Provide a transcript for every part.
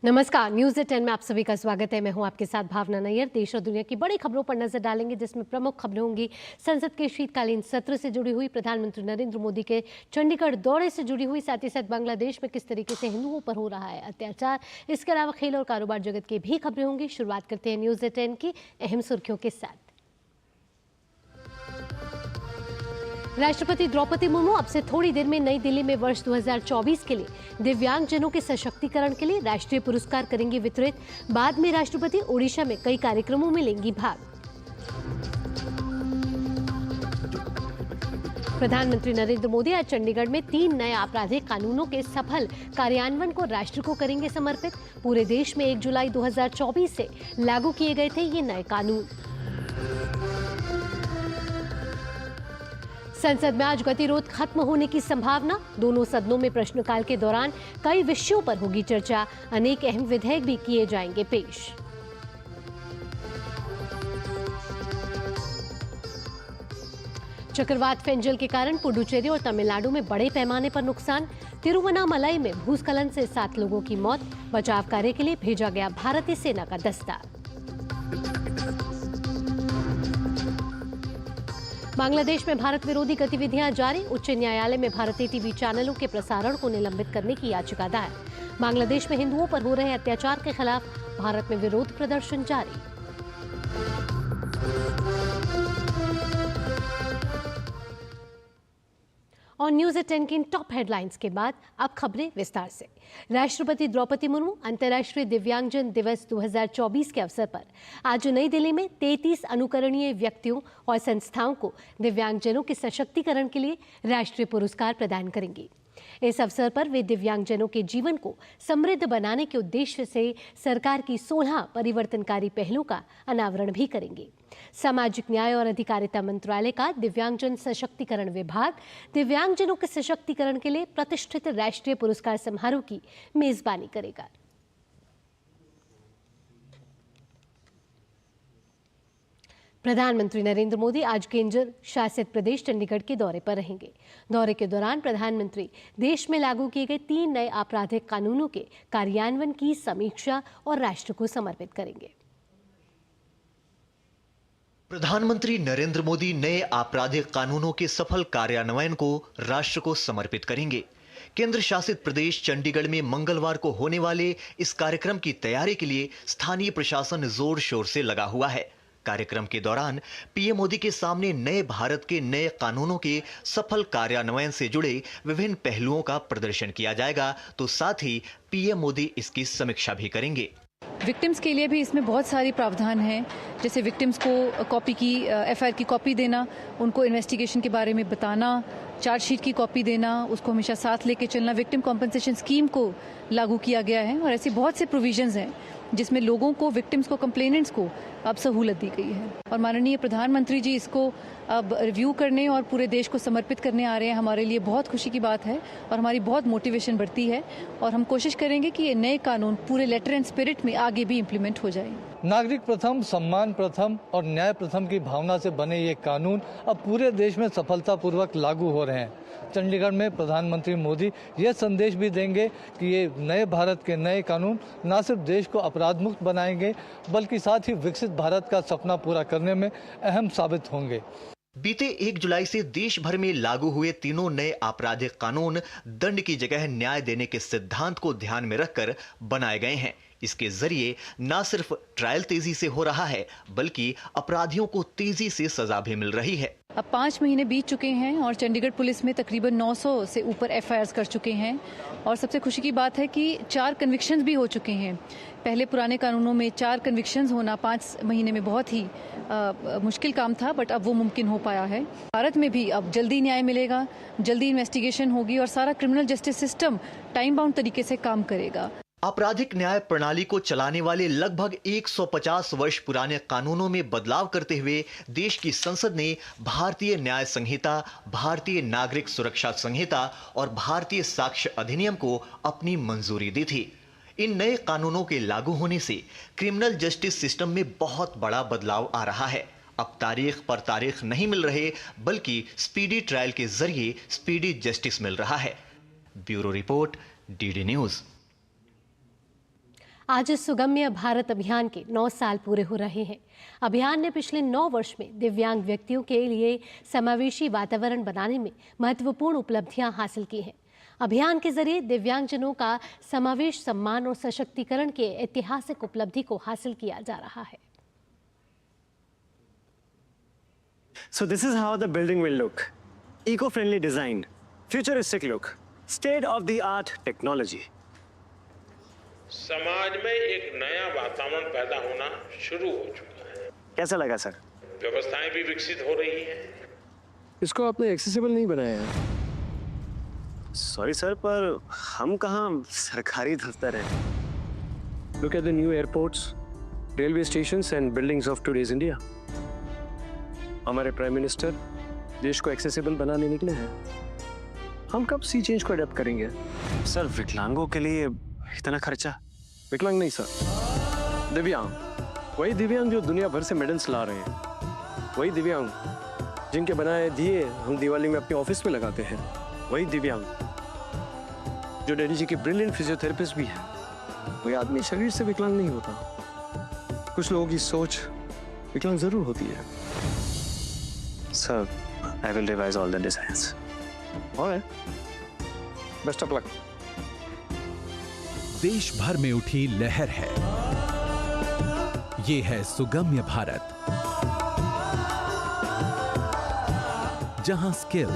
नमस्कार, न्यूज़ 10 में आप सभी का स्वागत है। मैं हूं आपके साथ भावना नैयर। देश और दुनिया की बड़ी खबरों पर नजर डालेंगे, जिसमें प्रमुख खबरें होंगी संसद के शीतकालीन सत्र से जुड़ी हुई, प्रधानमंत्री नरेंद्र मोदी के चंडीगढ़ दौरे से जुड़ी हुई, साथ ही साथ बांग्लादेश में किस तरीके से हिंदुओं पर हो रहा है अत्याचार। इसके अलावा खेल और कारोबार जगत की भी खबरें होंगी। शुरुआत करते हैं न्यूज़ 10 की अहम सुर्खियों के साथ। राष्ट्रपति द्रौपदी मुर्मू अब से थोड़ी देर में नई दिल्ली में वर्ष 2024 के लिए दिव्यांगजनों के सशक्तिकरण के लिए राष्ट्रीय पुरस्कार करेंगी वितरित। बाद में राष्ट्रपति ओडिशा में कई कार्यक्रमों में लेंगी भाग। प्रधानमंत्री नरेंद्र मोदी आज चंडीगढ़ में 3 नए आपराधिक कानूनों के सफल कार्यान्वयन को राष्ट्र को करेंगे समर्पित। पूरे देश में 1 जुलाई 2024 से लागू किए गए थे ये नए कानून। संसद में आज गतिरोध खत्म होने की संभावना। दोनों सदनों में प्रश्नकाल के दौरान कई विषयों पर होगी चर्चा। अनेक अहम विधेयक भी किए जाएंगे पेश। चक्रवात फेंजल के कारण पुडुचेरी और तमिलनाडु में बड़े पैमाने पर नुकसान। तिरुवन्नामलई में भूस्खलन से 7 लोगों की मौत। बचाव कार्य के लिए भेजा गया भारतीय सेना का दस्ता। बांग्लादेश में भारत विरोधी गतिविधियां जारी। उच्च न्यायालय में भारतीय टीवी चैनलों के प्रसारण को निलंबित करने की याचिका दायर। बांग्लादेश में हिंदुओं पर हो रहे अत्याचार के खिलाफ भारत में विरोध प्रदर्शन जारी। और न्यूज़ 10 की टॉप हेडलाइंस के बाद अब खबरें विस्तार से। राष्ट्रपति द्रौपदी मुर्मू अंतर्राष्ट्रीय दिव्यांगजन दिवस 2024 के अवसर पर आज नई दिल्ली में 33 अनुकरणीय व्यक्तियों और संस्थाओं को दिव्यांगजनों के सशक्तिकरण के लिए राष्ट्रीय पुरस्कार प्रदान करेंगी। इस अवसर पर वे दिव्यांगजनों के जीवन को समृद्ध बनाने के उद्देश्य से सरकार की 16 परिवर्तनकारी पहलों का अनावरण भी करेंगे। सामाजिक न्याय और अधिकारिता मंत्रालय का दिव्यांगजन सशक्तिकरण विभाग दिव्यांगजनों के सशक्तिकरण के लिए प्रतिष्ठित राष्ट्रीय पुरस्कार समारोह की मेजबानी करेगा। प्रधानमंत्री नरेंद्र मोदी आज केंद्र शासित प्रदेश चंडीगढ़ के दौरे पर रहेंगे। दौरे के दौरान प्रधानमंत्री देश में लागू किए गए 3 नए आपराधिक कानूनों के कार्यान्वयन की समीक्षा और राष्ट्र को समर्पित करेंगे। प्रधानमंत्री नरेंद्र मोदी नए आपराधिक कानूनों के सफल कार्यान्वयन को राष्ट्र को समर्पित करेंगे। केंद्र शासित प्रदेश चंडीगढ़ में मंगलवार को होने वाले इस कार्यक्रम की तैयारी के लिए स्थानीय प्रशासन जोर शोर से लगा हुआ है। कार्यक्रम के दौरान पीएम मोदी के सामने नए भारत के नए कानूनों के सफल कार्यान्वयन से जुड़े विभिन्न पहलुओं का प्रदर्शन किया जाएगा, तो साथ ही पीएम मोदी इसकी समीक्षा भी करेंगे। विक्टिम्स के लिए भी इसमें बहुत सारी प्रावधान हैं, जैसे विक्टिम्स को कॉपी की एफआईआर की कॉपी देना, उनको इन्वेस्टिगेशन के बारे में बताना, चार्जशीट की कॉपी देना, उसको हमेशा साथ लेके चलना। विक्टिम कॉम्पनसेशन स्कीम को लागू किया गया है और ऐसी बहुत से प्रोविजंस हैं जिसमें लोगों को, विक्टिम्स को, कंप्लेनेंट्स को अब सहूलत दी गई है। और माननीय प्रधानमंत्री जी इसको अब रिव्यू करने और पूरे देश को समर्पित करने आ रहे हैं। हमारे लिए बहुत खुशी की बात है और हमारी बहुत मोटिवेशन बढ़ती है और हम कोशिश करेंगे कि ये नए कानून पूरे लेटर एंड स्पिरिट में आगे भी इम्प्लीमेंट हो जाए। नागरिक प्रथम, सम्मान प्रथम और न्याय प्रथम की भावना से बने ये कानून अब पूरे देश में सफलतापूर्वक लागू हो रहे हैं। चंडीगढ़ में प्रधानमंत्री मोदी ये संदेश भी देंगे कि ये नए भारत के नए कानून न सिर्फ देश को अपराध मुक्त बनाएंगे, बल्कि साथ ही विकसित भारत का सपना पूरा करने में अहम साबित होंगे। बीते 1 जुलाई से देश भर में लागू हुए तीनों नए आपराधिक कानून दंड की जगह न्याय देने के सिद्धांत को ध्यान में रखकर बनाए गए हैं। इसके जरिए न सिर्फ ट्रायल तेजी से हो रहा है, बल्कि अपराधियों को तेजी से सजा भी मिल रही है। अब 5 महीने बीत चुके हैं और चंडीगढ़ पुलिस में तकरीबन 900 से ऊपर एफआईआर कर चुके हैं और सबसे खुशी की बात है कि 4 कन्विक्शंस भी हो चुके हैं। पहले पुराने कानूनों में 4 कन्विक्शंस होना 5 महीने में बहुत ही मुश्किल काम था, बट अब वो मुमकिन हो पाया है। भारत में भी अब जल्दी न्याय मिलेगा, जल्दी इन्वेस्टिगेशन होगी और सारा criminal justice system time bound तरीके से काम करेगा। आपराधिक न्याय प्रणाली को चलाने वाले लगभग 150 वर्ष पुराने कानूनों में बदलाव करते हुए देश की संसद ने भारतीय न्याय संहिता, भारतीय नागरिक सुरक्षा संहिता और भारतीय साक्ष्य अधिनियम को अपनी मंजूरी दी थी। इन नए कानूनों के लागू होने से क्रिमिनल जस्टिस सिस्टम में बहुत बड़ा बदलाव आ रहा है। अब तारीख पर तारीख नहीं मिल रहे, बल्कि स्पीडी ट्रायल के जरिए स्पीडी जस्टिस मिल रहा है। Bureau report, DD news. आज इस सुगम्य भारत अभियान के 9 साल पूरे हो रहे हैं। अभियान ने पिछले 9 वर्ष में दिव्यांग व्यक्तियों के लिए समावेशी वातावरण बनाने में महत्वपूर्ण उपलब्धियां हासिल की हैं। अभियान के जरिए दिव्यांगजनों का समावेश, सम्मान और सशक्तिकरण के ऐतिहासिक उपलब्धि को हासिल किया जा रहा है। So this is how the building will look. Eco-friendly design, futuristic look, state-of-the-art technology. समाज में एक नया वातावरण पैदा होना शुरू हो चुका है। कैसा लगा सर? व्यवस्थाएं भी विकसित हो रही हैं। इसको आपने एक्सेसिबल नहीं बनाया है। सॉरी सर, पर हम कहाँ सरकारी दफ्तर हैं? Look at the new airports, railway stations and buildings of today's India. हमारे प्राइम मिनिस्टर देश को एक्सेसिबल बनाने निकले हैं। हम कब सी चेंज को अडेप्ट करेंगे? सर, विकलांगों के लिए इतना खर्चा? विकलांग नहीं सर, दिव्यांग। वही दिव्यांग जो दुनिया भर से मेडल्स ला रहे हैं, वही दिव्यांग जिनके बनाए दिए हम दिवाली में अपने ऑफिस में लगाते हैं, वही दिव्यांग जो डैडी जी के ब्रिलियंट फिजियोथेरेपिस्ट भी हैं। कोई आदमी शरीर से विकलांग नहीं होता। कुछ लोगों की सोच विकलांग जरूर होती है। Sir, I will revise all the designs. और बेस्ट ऑफ लक। देश भर में उठी लहर है। ये है सुगम्य भारत, जहां स्किल,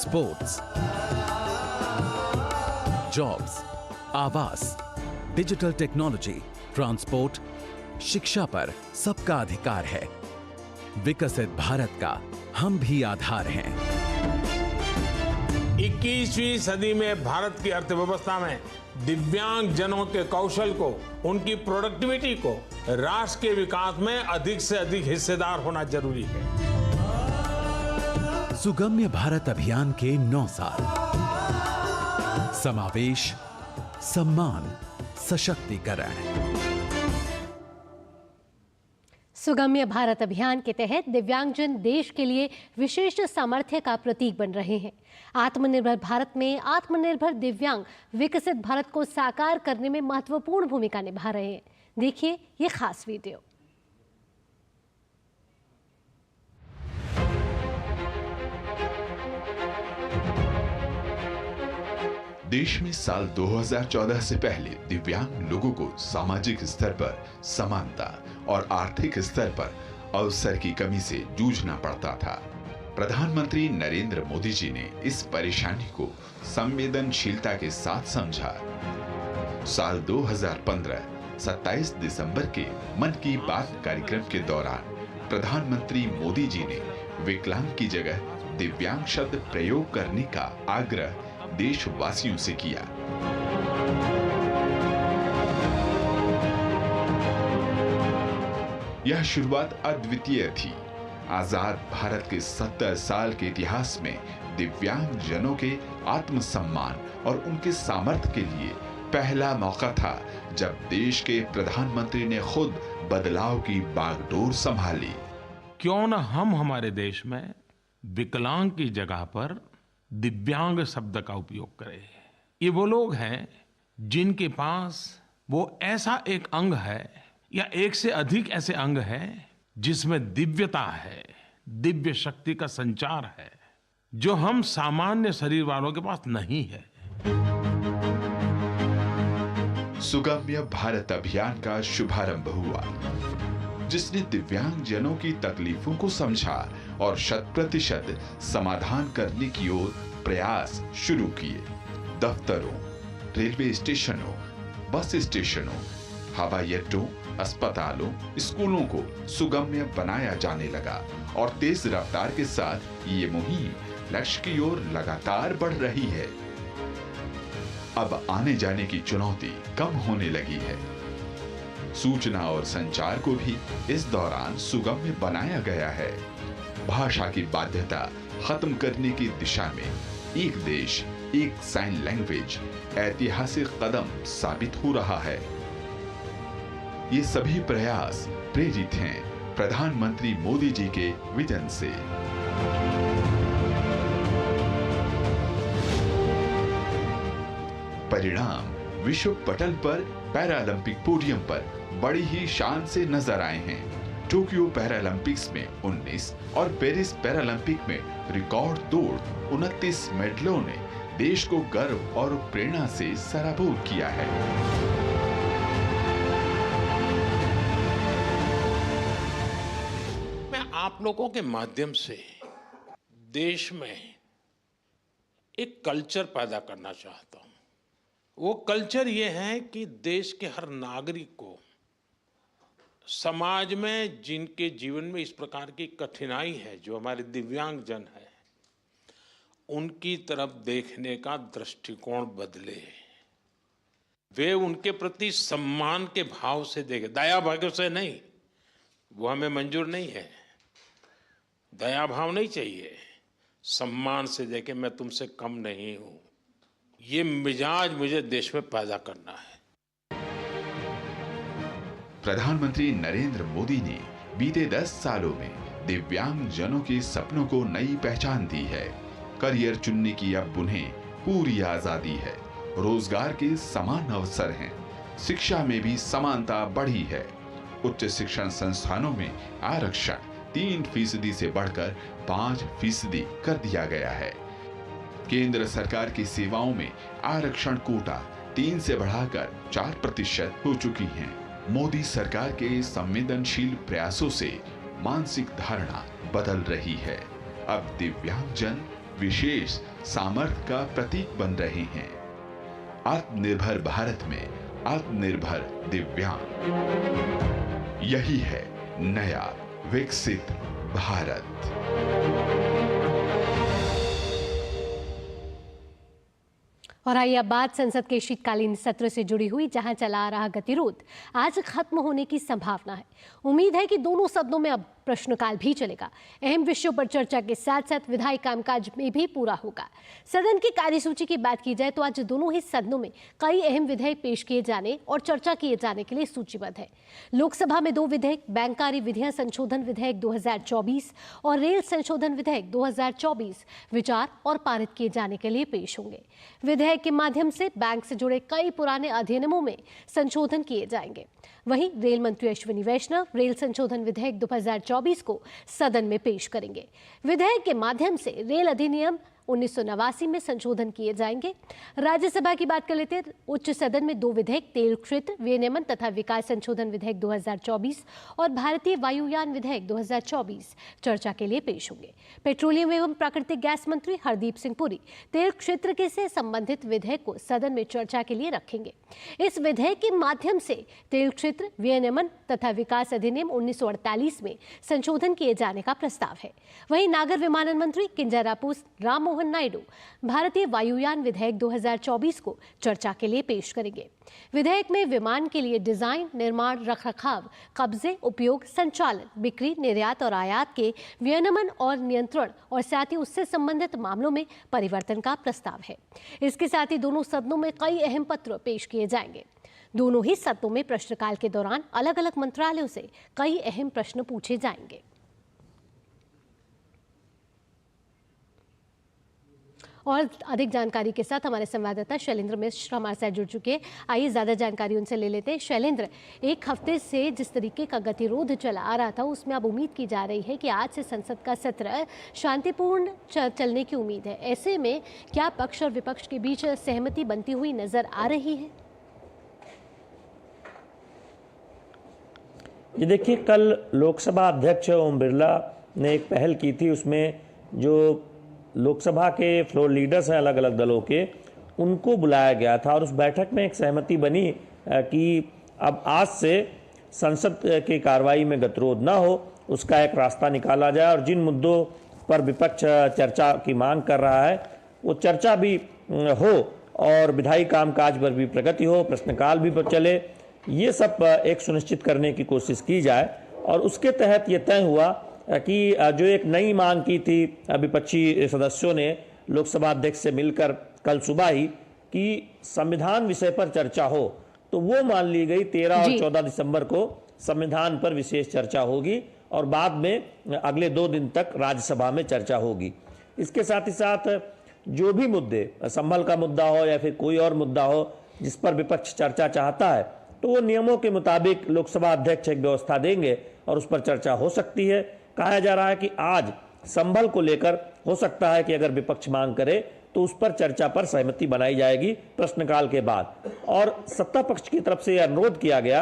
स्पोर्ट्स, जॉब्स, आवास, डिजिटल टेक्नोलॉजी, ट्रांसपोर्ट, शिक्षा पर सबका अधिकार है। विकसित भारत का हम भी आधार हैं। 21वीं सदी में भारत की अर्थव्यवस्था में दिव्यांग जनों के कौशल को, उनकी प्रोडक्टिविटी को राष्ट्र के विकास में अधिक से अधिक हिस्सेदार होना जरूरी है। सुगम्य भारत अभियान के 9 साल। समावेश, सम्मान, सशक्तिकरण। सुगम्य भारत अभियान के तहत दिव्यांगजन देश के लिए विशेष सामर्थ्य का प्रतीक बन रहे हैं। आत्मनिर्भर भारत में आत्मनिर्भर दिव्यांग विकसित भारत को साकार करने में महत्वपूर्ण भूमिका निभा रहे हैं। देखिए ये खास वीडियो। देश में साल 2014 से पहले दिव्यांग लोगों को सामाजिक स्तर पर समानता और आर्थिक स्तर पर अवसर की कमी से जूझना पड़ता था। प्रधानमंत्री नरेंद्र मोदी जी ने इस परेशानी को संवेदनशीलता के साथ समझा। साल 2015 27 दिसंबर के मन की बात कार्यक्रम के दौरान प्रधानमंत्री मोदी जी ने विकलांग की जगह दिव्यांग शब्द प्रयोग करने का आग्रह देशवासियों से किया। यह शुरुआत अद्वितीय थी। आजाद भारत के 70 साल के इतिहास में दिव्यांग जनों के आत्मसम्मान और उनके सामर्थ्य के लिए पहला मौका था जब देश के प्रधानमंत्री ने खुद बदलाव की बागडोर संभाली। क्यों न हम हमारे देश में विकलांग की जगह पर दिव्यांग शब्द का उपयोग करें। ये वो लोग हैं जिनके पास वो ऐसा एक अंग है या एक से अधिक ऐसे अंग हैं जिसमें दिव्यता है, दिव्य शक्ति का संचार है, जो हम सामान्य शरीर वालों के पास नहीं है। सुगम्य भारत अभियान का शुभारंभ हुआ, जिसने दिव्यांग जनों की तकलीफों को समझा और 100% समाधान करने की ओर प्रयास शुरू किए। दफ्तरों, रेलवे स्टेशनों, बस स्टेशनों, हवाई अड्डों, अस्पतालों, स्कूलों को सुगम्य बनाया जाने लगा और तेज रफ्तार के साथ ये मुहिम लक्ष्य की ओर लगातार बढ़ रही है। अब आने जाने की चुनौती कम होने लगी है। सूचना और संचार को भी इस दौरान सुगम्य बनाया गया है। भाषा की बाध्यता खत्म करने की दिशा में एक देश, एक साइन लैंग्वेज ऐतिहासिक कदम साबित हो रहा है। ये सभी प्रयास प्रेरित हैं प्रधानमंत्री मोदी जी के विजन से। परिणाम विश्व पटल पर पैरालंपिक पोडियम पर बड़ी ही शान से नजर आए हैं। टोक्यो पैरालंपिक्स में 19 और पेरिस पैरालंपिक में रिकॉर्ड तोड़ 29 मेडलों ने देश को गर्व और प्रेरणा से सराबोर किया है। मैं आप लोगों के माध्यम से देश में एक कल्चर पैदा करना चाहता हूं। वो कल्चर ये है कि देश के हर नागरिक को समाज में जिनके जीवन में इस प्रकार की कठिनाई है, जो हमारे दिव्यांगजन है, उनकी तरफ देखने का दृष्टिकोण बदले। वे उनके प्रति सम्मान के भाव से देखें, दया भाव से नहीं। वो हमें मंजूर नहीं है। दया भाव नहीं चाहिए, सम्मान से देखें, मैं तुमसे कम नहीं हूं। ये मिजाज मुझे देश में पैदा करना है। प्रधानमंत्री नरेंद्र मोदी ने बीते 10 सालों में दिव्यांग जनों के सपनों को नई पहचान दी है। करियर चुनने की अब उन्हें पूरी आजादी है। रोजगार के समान अवसर हैं। शिक्षा में भी समानता बढ़ी है। उच्च शिक्षण संस्थानों में आरक्षण 3% से बढ़कर 5% कर दिया गया है। केंद्र सरकार की सेवाओं में आरक्षण कोटा 3 से बढ़ाकर 4% हो चुकी है। मोदी सरकार के संवेदनशील प्रयासों से मानसिक धारणा बदल रही है। अब दिव्यांगजन विशेष सामर्थ्य का प्रतीक बन रहे हैं। आत्मनिर्भर भारत में आत्मनिर्भर दिव्यांग, यही है नया विकसित भारत। और आइए अब बात संसद के शीतकालीन सत्र से जुड़ी हुई, जहां चला आ रहा गतिरोध आज खत्म होने की संभावना है। उम्मीद है कि दोनों सदनों में अब प्रश्नकाल भी चलेगा। अहम विषयों पर चर्चा के साथ साथ विधायी कामकाज में भी पूरा होगा। सदन की कार्यसूची की बात की जाए तो आज दोनों ही सदनों में कई अहम विधेयक पेश किए जाने और चर्चा किए जाने के लिए सूचीबद्ध है। लोकसभा में 2 विधेयक, बैंककारी विधियां संशोधन विधेयक 2024 और रेल संशोधन विधेयक 2024 विचार और पारित किए जाने के लिए पेश होंगे। विधेयक के माध्यम से बैंक से जुड़े कई पुराने अधिनियमों में संशोधन किए जाएंगे। वहीं रेल मंत्री अश्विनी वैष्णव रेल संशोधन विधेयक 2024 को सदन में पेश करेंगे। विधेयक के माध्यम से रेल अधिनियम 1989 में संशोधन किए जाएंगे। राज्यसभा की बात कर लेते हैं। उच्च सदन में 2 विधेयक, तेल क्षेत्र विनियमन तथा विकास संशोधन विधेयक 2024 और भारतीय वायुयान विधेयक 2024 चर्चा के लिए पेश होंगे। पेट्रोलियम एवं प्राकृतिक गैस मंत्री हरदीप सिंह पुरी तेल क्षेत्र के से संबंधित विधेयक को सदन में चर्चा के लिए रखेंगे। इस विधेयक के माध्यम से तेल क्षेत्र विनियमन तथा विकास अधिनियम 1948 में संशोधन किए जाने का प्रस्ताव है। वहीं नागर विमानन मंत्री किंजरापू राम मोहन नायडू भारतीय वायुयान विधेयक 2024 को चर्चा के लिए पेश करेंगे। विधेयक में विमान के लिए डिजाइन, निर्माण, रखरखाव, कब्जे, उपयोग, संचालन, बिक्री, निर्यात और आयात के विनियमन और नियंत्रण और साथ ही उससे संबंधित मामलों में परिवर्तन का प्रस्ताव है। इसके साथ ही दोनों सदनों में कई अहम पत्र पेश किए जाएंगे। दोनों ही सदनों में प्रश्नकाल के दौरान अलग अलग मंत्रालयों से कई अहम प्रश्न पूछे जाएंगे। और अधिक जानकारी के साथ हमारे संवाददाता शैलेंद्र मिश्र हमारे साथ जुड़ चुके हैं। आइए ज़्यादा जानकारी उनसे ले लेते हैं। शैलेंद्र, एक हफ्ते से जिस तरीके का गतिरोध चला आ रहा था, उसमें अब उम्मीद की जा रही है कि आज से संसद का सत्र शांतिपूर्ण चलने की उम्मीद है। ऐसे में क्या पक्ष और विपक्ष के बीच सहमति बनती हुई नजर आ रही है? ये देखिए, कल लोकसभा अध्यक्ष ओम बिरला ने एक पहल की थी। उसमें जो लोकसभा के फ्लोर लीडर्स हैं अलग अलग दलों के, उनको बुलाया गया था और उस बैठक में एक सहमति बनी कि अब आज से संसद की कार्रवाई में गतिरोध न हो, उसका एक रास्ता निकाला जाए और जिन मुद्दों पर विपक्ष चर्चा की मांग कर रहा है वो चर्चा भी हो और विधायी कामकाज पर भी प्रगति हो, प्रश्नकाल भी चले, ये सब एक सुनिश्चित करने की कोशिश की जाए। और उसके तहत ये तय हुआ कि जो एक नई मांग की थी विपक्षी सदस्यों ने लोकसभा अध्यक्ष से मिलकर कल सुबह ही, कि संविधान विषय पर चर्चा हो, तो वो मान ली गई। 13 और 14 दिसंबर को संविधान पर विशेष चर्चा होगी और बाद में अगले 2 दिन तक राज्यसभा में चर्चा होगी। इसके साथ ही साथ जो भी मुद्दे, संभल का मुद्दा हो या फिर कोई और मुद्दा हो जिस पर विपक्ष चर्चा चाहता है, तो वो नियमों के मुताबिक लोकसभा अध्यक्ष एक व्यवस्था देंगे और उस पर चर्चा हो सकती है। कहा जा रहा है कि आज संभल को लेकर हो सकता है कि अगर विपक्ष मांग करे तो उस पर चर्चा पर सहमति बनाई जाएगी प्रश्नकाल के बाद। और सत्ता पक्ष की तरफ से अनुरोध किया गया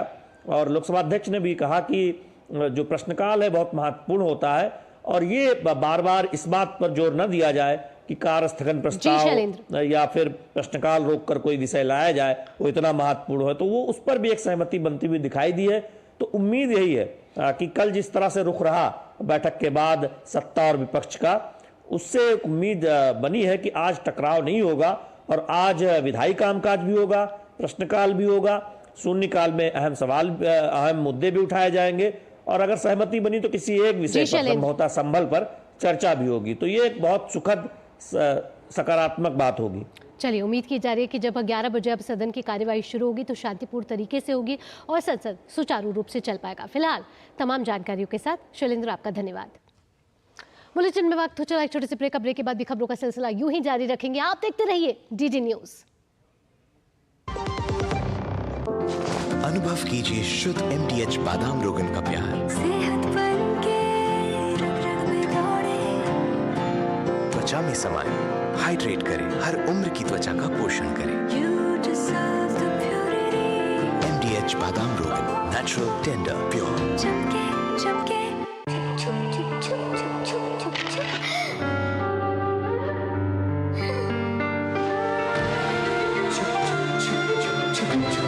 और लोकसभा अध्यक्ष ने भी कहा कि जो प्रश्नकाल है बहुत महत्वपूर्ण होता है और ये बार बार इस बात पर जोर न दिया जाए कि कार्य स्थगन प्रस्ताव या फिर प्रश्नकाल रोककर कोई विषय लाया जाए वो इतना महत्वपूर्ण है, तो वो उस पर भी एक सहमति बनती हुई दिखाई दी है। तो उम्मीद यही है कि कल जिस तरह से रुख रहा बैठक के बाद सत्ता और विपक्ष का, उससे उम्मीद बनी है कि आज टकराव नहीं होगा और आज विधायी कामकाज भी होगा, प्रश्नकाल भी होगा, शून्यकाल में अहम सवाल, अहम मुद्दे भी उठाए जाएंगे और अगर सहमति बनी तो किसी एक विषय पर, संभवतः संभल पर चर्चा भी होगी। तो ये एक बहुत सुखद सकारात्मक बात होगी। चलिए, उम्मीद की जा रही है कि जब 11 बजे अब सदन की कार्यवाही शुरू होगी तो शांतिपूर्ण तरीके से होगी और संसद सुचारू रूप से चल पाएगा। फिलहाल तमाम जानकारियों के साथ शैलेंद्र, आपका धन्यवाद। बुलेटिन में वक्त हो चला एक छोटे से ब्रेक। ब्रेक के बाद भी खबरों का सिलसिला यूं ही जारी रखेंगे। आप देखते रहिए डीडी न्यूज। अनुभव कीजिए शुद्ध MTH बादाम रोगन का प्यार। सेहत बनके रग-रग में दौड़े। त्वचा में समाए, हाइड्रेट करे, हर उम्र की त्वचा का पोषण करे। You deserve the purity. MTH बादाम रोगन, नेचुरल, टेंडर, प्योर। चमके चमके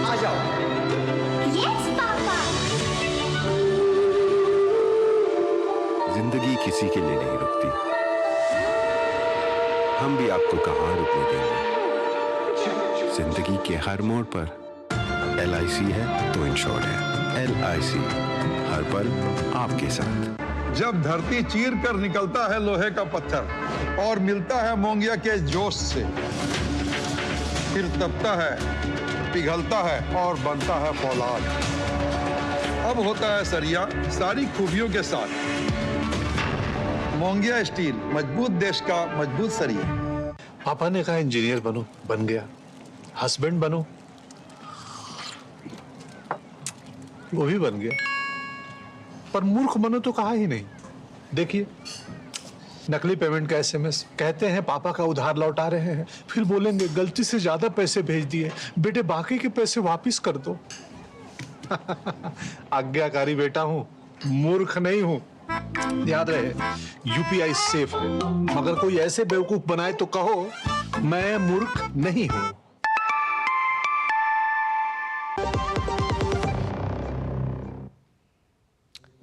आ जाओ। Yes, पापा। जिंदगी किसी के लिए नहीं रुकती, हम भी आपको कहाँ रुकने देंगे। जिंदगी के हर मोड़ पर LIC है तो इंश्योर्ड है। LIC, हर पल आपके साथ। जब धरती चीर कर निकलता है लोहे का पत्थर और मिलता है मोंगिया के जोश से, फिर तपता है, पिघलता है और बनता है फौलाद। अब होता है सरिया सारी खूबियों के साथ। मोंगिया स्टील, मजबूत देश का मजबूत सरिया। पापा ने कहा इंजीनियर बनो, बन गया। हस्बैंड बनो, वो भी बन गया। पर मूर्ख बनो तो कहा ही नहीं। देखिए, नकली पेमेंट का SMS, कहते हैं पापा का उधार लौटा रहे हैं, फिर बोलेंगे गलती से ज्यादा पैसे भेज दिए, बेटे बाकी के पैसे वापिस कर दो। आज्ञाकारी बेटा हूं, मूर्ख नहीं हूं। याद रहे, UPI सेफ है, मगर कोई ऐसे बेवकूफ बनाए तो कहो मैं मूर्ख नहीं हूं।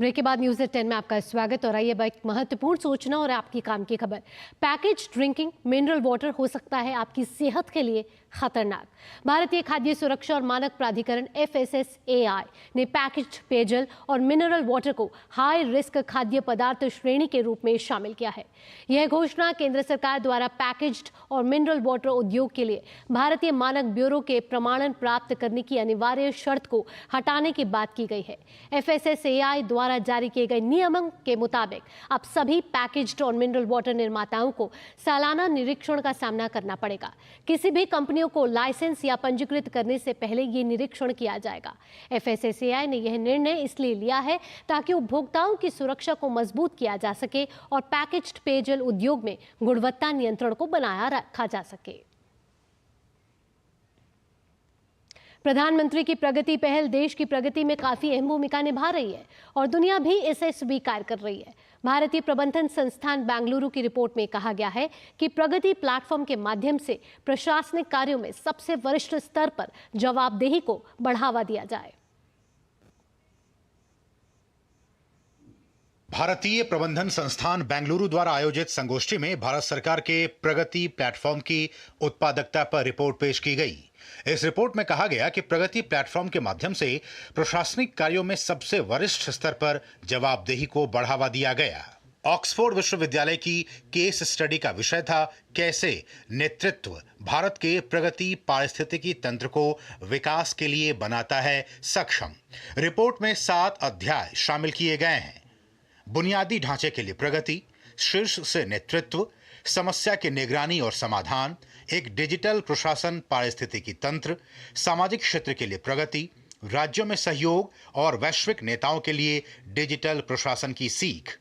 ब्रेक के बाद न्यूज़ 10 में आपका स्वागत। और आइए एक महत्वपूर्ण सूचना और आपकी काम की खबर। पैकेज ड्रिंकिंग मिनरल वाटर हो सकता है आपकी सेहत के लिए खतरनाक। भारतीय खाद्य सुरक्षा और मानक प्राधिकरण FSSAI ने पैकेज्ड पेयजल और मिनरल वाटर को हाई रिस्क खाद्य पदार्थ श्रेणी के रूप में शामिल किया है। यह घोषणा केंद्र सरकार द्वारा पैकेज्ड और मिनरल वाटर उद्योग के लिए भारतीय मानक ब्यूरो के प्रमाणन प्राप्त करने की अनिवार्य शर्त को हटाने के बाद की गई है। FSSAI द्वारा जारी किए गए नियमों के मुताबिक अब सभी पैकेज्ड और मिनरल वाटर निर्माताओं को सालाना निरीक्षण का सामना करना पड़ेगा। किसी भी कंपनियों को लाइसेंस या पंजीकृत करने से पहले ये निरीक्षण किया जाएगा। FSSAI ने यह निर्णय इसलिए लिया है ताकि उपभोक्ताओं की सुरक्षा को मजबूत किया जा सके और पैकेज्ड पेयजल उद्योग में गुणवत्ता नियंत्रण को बनाया रखा जा सके। प्रधानमंत्री की प्रगति पहल देश की प्रगति में काफी अहम भूमिका निभा रही है और दुनिया भी इसे स्वीकार कर रही है। भारतीय प्रबंधन संस्थान बेंगलुरु की रिपोर्ट में कहा गया है कि प्रगति प्लेटफॉर्म के माध्यम से प्रशासनिक कार्यों में सबसे वरिष्ठ स्तर पर जवाबदेही को बढ़ावा दिया जाए। भारतीय प्रबंधन संस्थान बेंगलुरु द्वारा आयोजित संगोष्ठी में भारत सरकार के प्रगति प्लेटफॉर्म की उत्पादकता पर रिपोर्ट पेश की गई। इस रिपोर्ट में कहा गया कि प्रगति प्लेटफॉर्म के माध्यम से प्रशासनिक कार्यों में सबसे वरिष्ठ स्तर पर जवाबदेही को बढ़ावा दिया गया। ऑक्सफोर्ड विश्वविद्यालय की केस स्टडी का विषय था कैसे नेतृत्व भारत के प्रगति पारिस्थितिकी तंत्र को विकास के लिए बनाता है सक्षम। रिपोर्ट में 7 अध्याय शामिल किए गए हैं। बुनियादी ढांचे के लिए प्रगति, शीर्ष से नेतृत्व, समस्या की निगरानी और समाधान, एक डिजिटल प्रशासन, पारिस्थितिकी तंत्र, सामाजिक क्षेत्र के लिए प्रगति, राज्यों में सहयोग और वैश्विक नेताओं के लिए डिजिटल प्रशासन की सीख।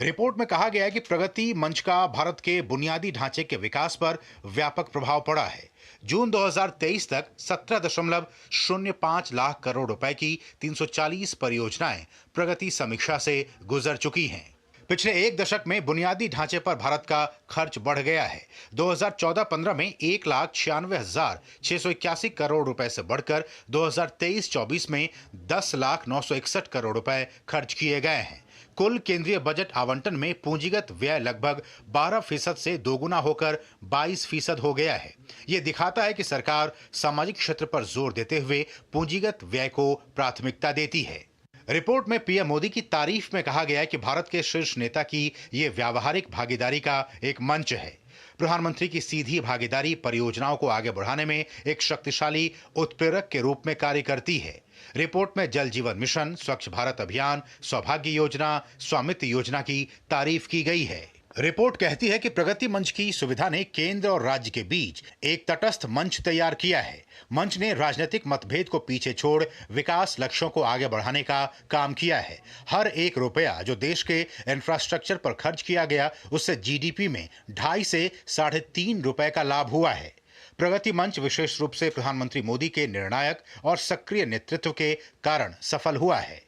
रिपोर्ट में कहा गया है कि प्रगति मंच का भारत के बुनियादी ढांचे के विकास पर व्यापक प्रभाव पड़ा है। जून 2023 तक 17.05 लाख करोड़ रुपए की 340 परियोजनाएं प्रगति समीक्षा से गुजर चुकी हैं। पिछले एक दशक में बुनियादी ढांचे पर भारत का खर्च बढ़ गया है। 2014-15 में 1,96,681 करोड़ रुपए से बढ़कर 2023-24 में 10,961 करोड़ रुपए खर्च किए गए हैं। कुल केंद्रीय बजट आवंटन में पूंजीगत व्यय लगभग 12% से दोगुना होकर 22% हो गया है। ये दिखाता है कि सरकार सामाजिक क्षेत्र पर जोर देते हुए पूंजीगत व्यय को प्राथमिकता देती है। रिपोर्ट में पीएम मोदी की तारीफ में कहा गया है कि भारत के शीर्ष नेता की ये व्यावहारिक भागीदारी का एक मंच है। प्रधानमंत्री की सीधी भागीदारी परियोजनाओं को आगे बढ़ाने में एक शक्तिशाली उत्प्रेरक के रूप में कार्य करती है। रिपोर्ट में जल जीवन मिशन, स्वच्छ भारत अभियान, सौभाग्य योजना, स्वामित्व योजना की तारीफ की गई है। रिपोर्ट कहती है कि प्रगति मंच की सुविधा ने केंद्र और राज्य के बीच एक तटस्थ मंच तैयार किया है। मंच ने राजनीतिक मतभेद को पीछे छोड़ विकास लक्ष्यों को आगे बढ़ाने का काम किया है। हर एक रुपया जो देश के इंफ्रास्ट्रक्चर पर खर्च किया गया, उससे जीडीपी में 2.5 से 3.5 रुपए का लाभ हुआ है। प्रगति मंच विशेष रूप से प्रधानमंत्री मोदी के निर्णायक और सक्रिय नेतृत्व के कारण सफल हुआ है।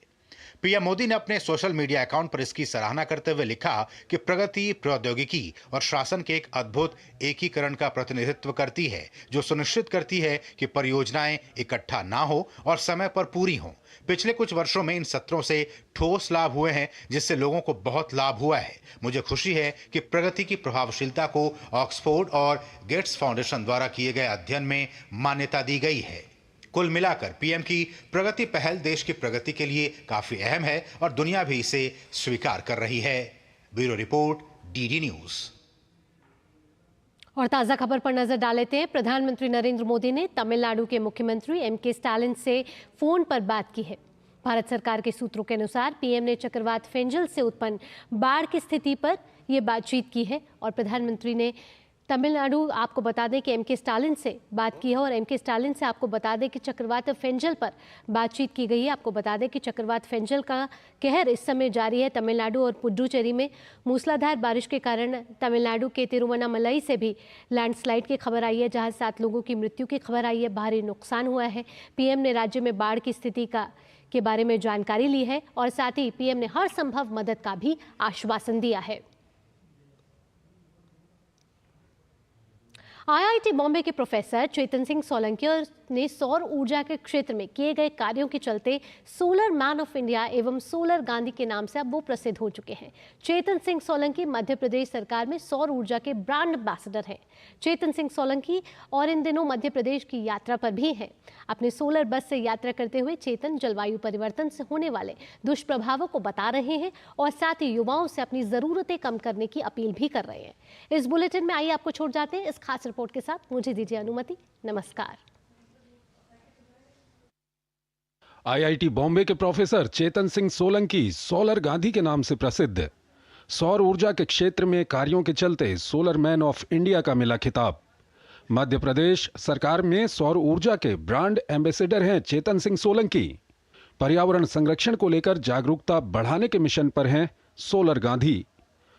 पीएम मोदी ने अपने सोशल मीडिया अकाउंट पर इसकी सराहना करते हुए लिखा कि प्रगति प्रौद्योगिकी और शासन के एक अद्भुत एकीकरण का प्रतिनिधित्व करती है, जो सुनिश्चित करती है कि परियोजनाएं इकट्ठा ना हो और समय पर पूरी हों। पिछले कुछ वर्षों में इन सत्रों से ठोस लाभ हुए हैं, जिससे लोगों को बहुत लाभ हुआ है। मुझे खुशी है कि प्रगति की प्रभावशीलता को ऑक्सफोर्ड और गेट्स फाउंडेशन द्वारा किए गए अध्ययन में मान्यता दी गई है। कुल मिलाकर पीएम की प्रगति पहल देश की प्रगति के लिए काफी अहम है और दुनिया भी इसे स्वीकार कर रही है। Bureau report, DD news. और ताज़ा खबर पर नजर डाल लेते हैं। प्रधानमंत्री नरेंद्र मोदी ने तमिलनाडु के मुख्यमंत्री एमके स्टालिन से फोन पर बात की है। भारत सरकार के सूत्रों के अनुसार पीएम ने चक्रवात फेंजल से उत्पन्न बाढ़ की स्थिति पर यह बातचीत की है और प्रधानमंत्री ने तमिलनाडु, आपको बता दें कि एमके स्टालिन से बात की है और एमके स्टालिन से आपको बता दें कि चक्रवात फेंजल पर बातचीत की गई है। आपको बता दें कि चक्रवात फेंजल का कहर इस समय जारी है। तमिलनाडु और पुडुचेरी में मूसलाधार बारिश के कारण तमिलनाडु के तिरुवन्नामलई से भी लैंडस्लाइड की खबर आई है, जहां 7 लोगों की मृत्यु की खबर आई है। भारी नुकसान हुआ है। पीएम ने राज्य में बाढ़ की स्थिति के बारे में जानकारी ली है और साथ ही पीएम ने हर संभव मदद का भी आश्वासन दिया है। आईआईटी बॉम्बे के प्रोफेसर चेतन सिंह सोलंकी ने सौर ऊर्जा के क्षेत्र में किए गए कार्यों के चलते सोलर मैन ऑफ इंडिया एवं सोलर गांधी के नाम से अब वो प्रसिद्ध हो चुके हैं। चेतन सिंह सोलंकी मध्य प्रदेश सरकार में सौर ऊर्जा के ब्रांड एम्बेसडर हैं। चेतन सिंह सोलंकी और इन दिनों मध्य प्रदेश की यात्रा पर भी हैं। अपने सोलर बस से यात्रा करते हुए चेतन जलवायु परिवर्तन से होने वाले दुष्प्रभावों को बता रहे हैं और साथ ही युवाओं से अपनी जरूरतें कम करने की अपील भी कर रहे हैं। इस बुलेटिन में आइए आपको छोड़ जाते हैं इस खास रिपोर्ट के साथ। मुझे दीजिए अनुमति। नमस्कार। आईआईटी बॉम्बे के प्रोफेसर चेतन सिंह सोलंकी सोलर गांधी के नाम से प्रसिद्ध। सौर ऊर्जा के क्षेत्र में कार्यों के चलते सोलर मैन ऑफ इंडिया का मिला खिताब। मध्य प्रदेश सरकार में सौर ऊर्जा के ब्रांड एम्बेसडर हैं चेतन सिंह सोलंकी। पर्यावरण संरक्षण को लेकर जागरूकता बढ़ाने के मिशन पर हैं सोलर गांधी।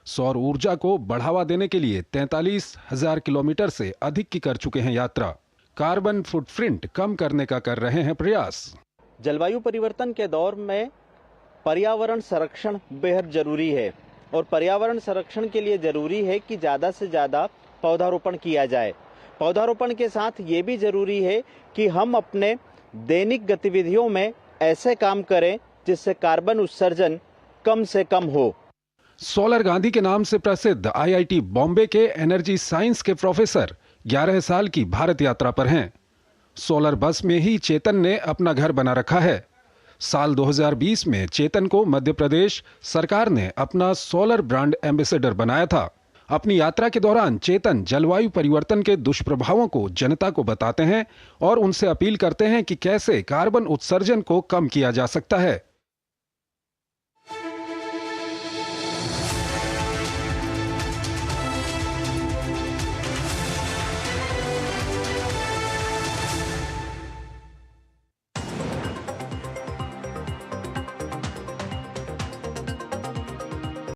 सौर ऊर्जा को बढ़ावा देने के लिए 43,000 किलोमीटर से अधिक की कर चुके हैं यात्रा। कार्बन फुटप्रिंट कम करने का कर रहे हैं प्रयास। जलवायु परिवर्तन के दौर में पर्यावरण संरक्षण बेहद जरूरी है और पर्यावरण संरक्षण के लिए जरूरी है कि ज़्यादा से ज़्यादा पौधारोपण किया जाए। पौधारोपण के साथ ये भी जरूरी है कि हम अपने दैनिक गतिविधियों में ऐसे काम करें जिससे कार्बन उत्सर्जन कम से कम हो। सोलर गांधी के नाम से प्रसिद्ध आईआईटी बॉम्बे के एनर्जी साइंस के प्रोफेसर 11 साल की भारत यात्रा पर हैं। सोलर बस में ही चेतन ने अपना घर बना रखा है। साल 2020 में चेतन को मध्य प्रदेश सरकार ने अपना सोलर ब्रांड एम्बेसडर बनाया था। अपनी यात्रा के दौरान चेतन जलवायु परिवर्तन के दुष्प्रभावों को जनता को बताते हैं और उनसे अपील करते हैं कि कैसे कार्बन उत्सर्जन को कम किया जा सकता है।